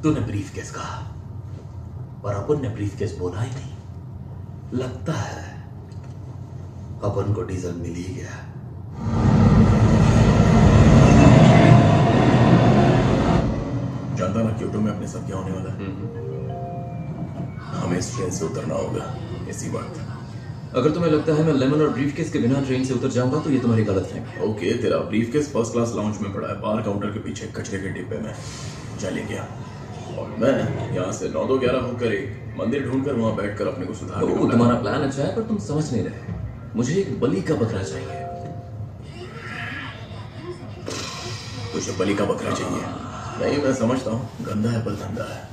तूने ब्रीफकेस कहा और अपन ने ब्रीफकेस बोला ही नहीं। लगता है अपन को डीजल मिल ही गया। जानता ना क्योटो में अपने सब क्या होने वाला है। हमें इस ट्रेन से उतरना होगा, इसी बात। अगर तुम्हें लगता है मैं लेमन और ब्रीफकेस के बिना ट्रेन से उतर जाऊंगा तो ये तुम्हारी गलतफहमी है। ओके, तेरा ब्रीफकेस फर्स्ट क्लास लाउंज में पड़ा है, बार काउंटर के पीछे कचरे के डिब्बे में। चले गया और मैं यहाँ से 9-11 होकर एक मंदिर ढूंढकर वहाँ बैठकर अपने को सुधार तो तुम्हारा प्लान अच्छा है पर तुम समझ नहीं रहे। मुझे एक बलि का बकरा चाहिए। तुझे बलि का बकरा चाहिए? नहीं, मैं समझता हूँ, गंदा है पर धंधा है।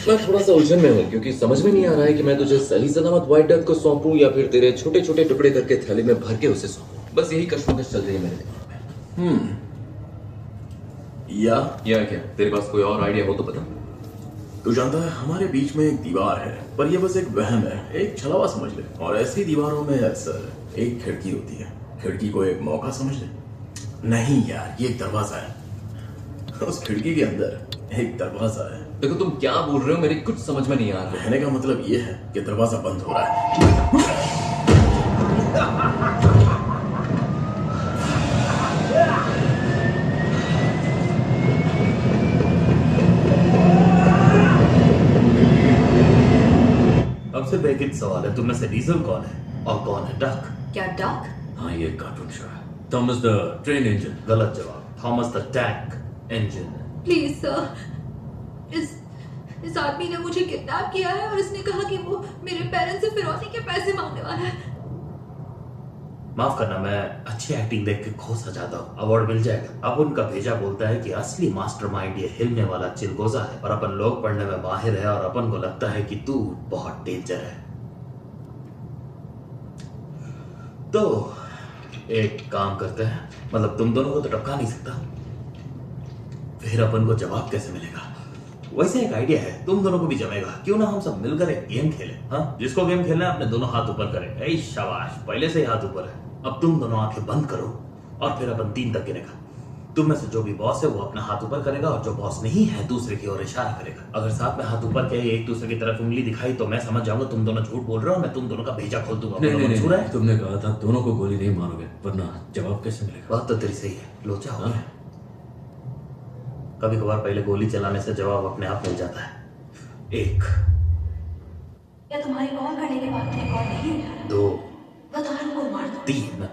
मैं थोड़ा सा उलझन में हूँ क्योंकि समझ में नहीं आ रहा है कि मैं तुझे सही सलामत व्हाइट डक को सौंपूं या फिर तेरे छोटे छोटे टुकड़े करके थैली में भर के उसे सौंपूं। बस यही कश्मकश चल रही है मेरे दिमाग में। या क्या तेरे पास कोई और आइडिया हो तो बता। तू जानता है हमारे बीच में एक दीवार है, पर यह बस एक वहम है, एक छलावा समझ ले। और ऐसी दीवारों में अक्सर एक खिड़की होती है। खिड़की को एक मौका समझ ले। नहीं यार, ये एक दरवाजा है। उस खिड़की के अंदर एक दरवाजा है। देखो तुम क्या बोल रहे हो, मेरी कुछ समझ में नहीं आ रहा है। कहने का मतलब ये है कि दरवाजा बंद हो रहा है। अब सिर्फ एक ही सवाल है, तुम में से डीजल कौन है और कौन है डक? क्या डक? हाँ, ये कार्टून शो है। Thomas the train engine. गलत जवाब। Thomas the tank engine. Please sir, इस आदमी ने मुझे किडनैप किया है और इसने कहा कि वो मेरे पेरेंट्स से फिरौती के पैसे मांगने वाला है। माफ करना, मैं अच्छी एक्टिंग देख के खो सा जाता हूँ। अवार्ड मिल जाएगा। अब उनका भेजा बोलता है कि असली मास्टरमाइंड ये हिलने वाला चिलगोजा है और अपन लोग पढ़ने में माहिर है और अपन को लगता है कि तू बहुत डेंजर है। तो एक काम करते हैं, मतलब तुम दोनों को तो टपका नहीं सकता, फिर अपन को जवाब कैसे मिलेगा? वैसे एक आइडिया है, तुम दोनों को भी जमेगा। क्यों ना हम सब मिलकर एक गेम खेलें? हाँ, जिसको गेम खेलना है अपने दोनों हाथ ऊपर करें। ऐ शाबाश, पहले से ही हाथ ऊपर है। अब तुम दोनों आंखें बंद करो और फिर अपन 3 तक गिनेगा। तुम में से जो भी बॉस है वो अपना हाथ ऊपर करेगा और जो बॉस नहीं है दूसरे की ओर इशारा करेगा। अगर साथ में हाथ ऊपर किए एक दूसरे की तरफ उंगली दिखाई तो मैं समझ जाऊंगा तुम दोनों झूठ बोल रहे हो। मैं तुम दोनों का भेजा खोल दूंगा। नहीं, तुमने कहा था दोनों को गोली नहीं मारोगे, वरना जवाब कैसे मिलेगा? बात तो तेरी सही है, लोचा हो गया। कभी कभार पहले गोली चलाने से जवाब अपने आप मिल जाता है। 1, क्या तुम्हारी कॉल करने के बाद मुझे कॉल नहीं? 2, बता को मार दो। 3,